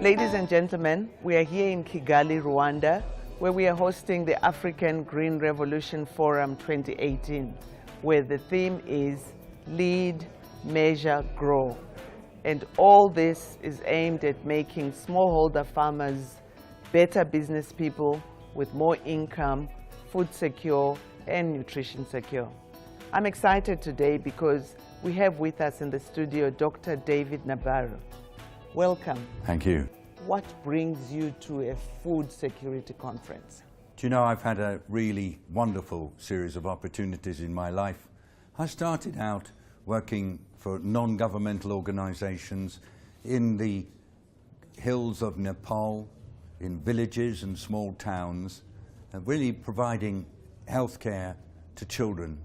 Ladies and gentlemen, we are here in Kigali, Rwanda, where we are hosting the African Green Revolution Forum 2018, where the theme is Lead, Measure, Grow. And all this is aimed at making smallholder farmers better business people with more income, food secure, and nutrition secure. I'm excited today because we have with us in the studio Dr. David Nabarro. Welcome. Thank you. What brings you to a food security conference? Do you know, I've had a really wonderful series of opportunities in my life. I started out working for non-governmental organizations in the hills of Nepal, in villages and small towns, really providing healthcare to children.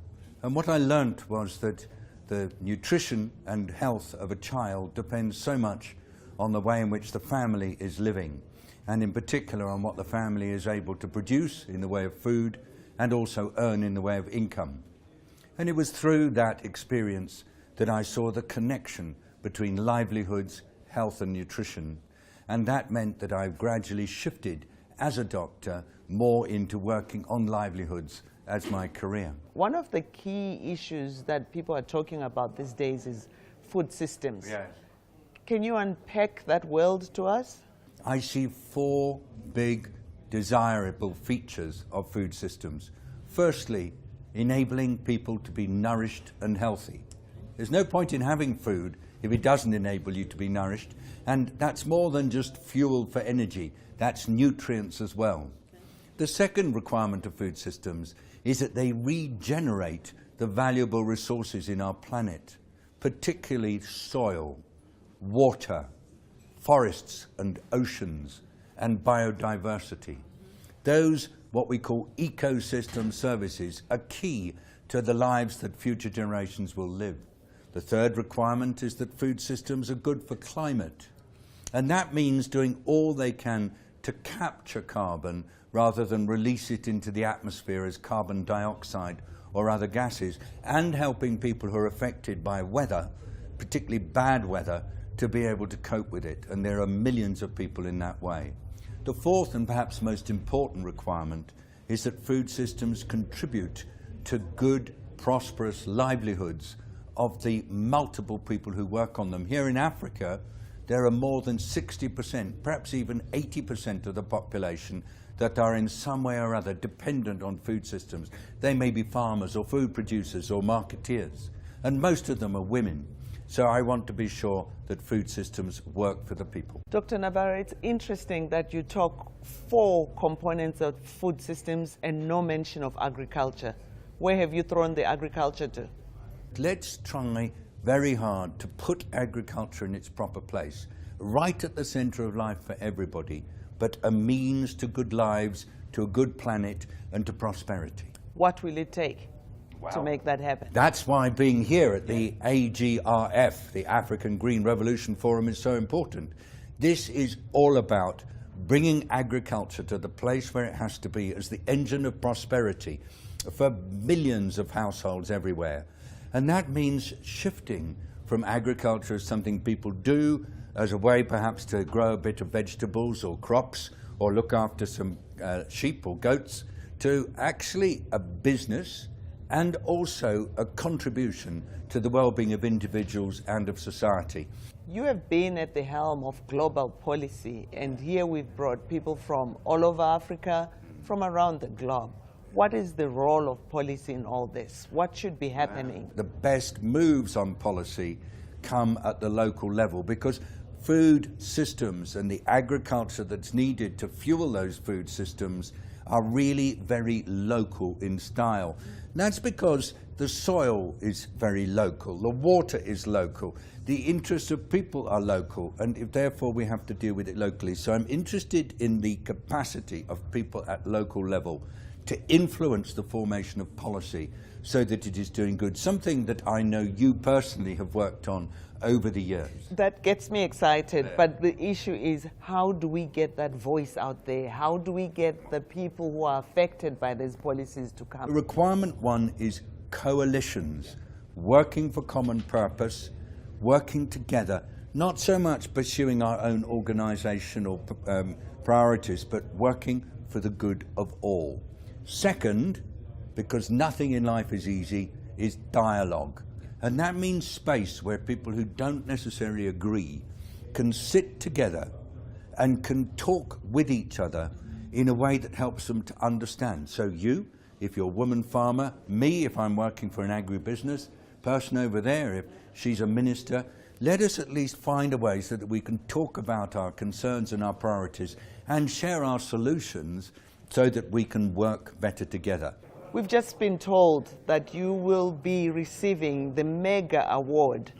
And what I learnt was that the nutrition and health of a child depends so much on the way in which the family is living, and in particular on what the family is able to produce in the way of food and also earn in the way of income. And it was through that experience that I saw the connection between livelihoods, health and nutrition, and that meant that I gradually shifted as a doctor more into working on livelihoods as my career. One of the key issues that people are talking about these days is food systems. Yes. Can you unpack that world to us? I see four big desirable features of food systems. Firstly, enabling people to be nourished and healthy. There's no point in having food if it doesn't enable you to be nourished, and that's more than just fuel for energy, that's nutrients as well. The second requirement of food systems is that they regenerate the valuable resources in our planet, particularly soil, water, forests and oceans, and biodiversity. Those, what we call ecosystem services, are key to the lives that future generations will live. The third requirement is that food systems are good for climate. And that means doing all they can to capture carbon rather than release it into the atmosphere as carbon dioxide or other gases, and helping people who are affected by weather, particularly bad weather, to be able to cope with it. And there are millions of people in that way. The fourth and perhaps most important requirement is that food systems contribute to good, prosperous livelihoods of the multiple people who work on them. Here in Africa, there are more than 60%, perhaps even 80% of the population that are in some way or other dependent on food systems. They may be farmers or food producers or marketeers, and most of them are women. So I want to be sure that food systems work for the people. Dr. Nabarro, it's interesting that you talk four components of food systems and no mention of agriculture. Where have you thrown the agriculture to? Let's try very hard to put agriculture in its proper place, right at the center of life for everybody, but a means to good lives, to a good planet, and to prosperity. What will it take to make that happen? That's why being here at the AGRF, the African Green Revolution Forum, is so important. This is all about bringing agriculture to the place where it has to be as the engine of prosperity for millions of households everywhere. And that means shifting from agriculture as something people do as a way perhaps to grow a bit of vegetables or crops or look after some sheep or goats, to actually a business and also a contribution to the well-being of individuals and of society. You have been at the helm of global policy, and here we've brought people from all over Africa, from around the globe. What is the role of policy in all this? What should be happening? The best moves on policy come at the local level, because food systems and the agriculture that's needed to fuel those food systems are really very local in style. And that's because the soil is very local, the water is local, the interests of people are local, and therefore we have to deal with it locally. So I'm interested in the capacity of people at local level to influence the formation of policy so that it is doing good, something that I know you personally have worked on over the years. That gets me excited, but the issue is, how do we get that voice out there? How do we get the people who are affected by these policies to come? Requirement one is coalitions, working for common purpose, working together not so much pursuing our own organizational priorities, but working for the good of all. Second, because nothing in life is easy, is dialogue. And that means space where people who don't necessarily agree can sit together and can talk with each other in a way that helps them to understand. So you, if you're a woman farmer, me, if I'm working for an agribusiness, person over there, if she's a minister, let us at least find a way so that we can talk about our concerns and our priorities and share our solutions so that we can work better together. We've just been told that you will be receiving the Mega Award,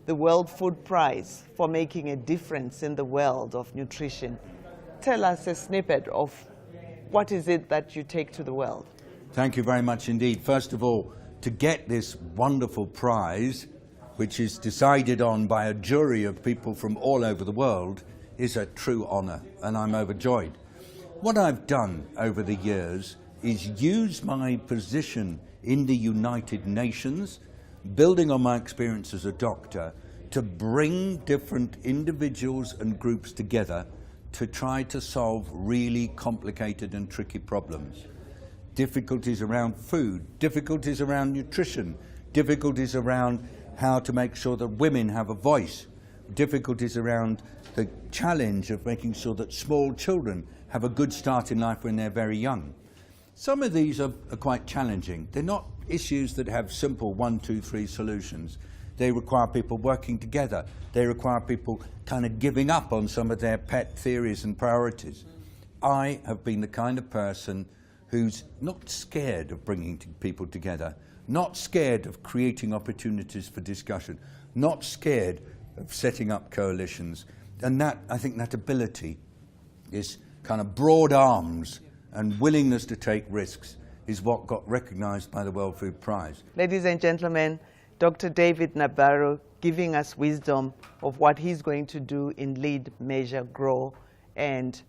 the World Food Prize, for making a difference in the world of nutrition. Tell us a snippet of what is it that you take to the world. Thank you very much indeed. First of all, to get this wonderful prize, which is decided on by a jury of people from all over the world, is a true honor, and I'm overjoyed. What I've done over the years is use my position in the United Nations, building on my experience as a doctor, to bring different individuals and groups together to try to solve really complicated and tricky problems. Difficulties around food, difficulties around nutrition, difficulties around how to make sure that women have a voice, difficulties around the challenge of making sure that small children have a good start in life when they're very young. Some of these are quite challenging. They're not issues that have simple 1, 2, 3 solutions. They require people working together. They require people kind of giving up on some of their pet theories and priorities. I have been the kind of person who's not scared of bringing people together, not scared of creating opportunities for discussion, not scared of setting up coalitions. And that, I think that ability is kind of broad arms and willingness to take risks is what got recognized by the World Food Prize. Ladies and gentlemen, Dr. David Nabarro giving us wisdom of what he's going to do in Lead, Measure, Grow, and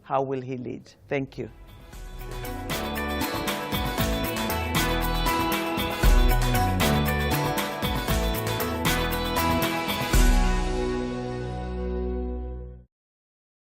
how will he lead. Thank you.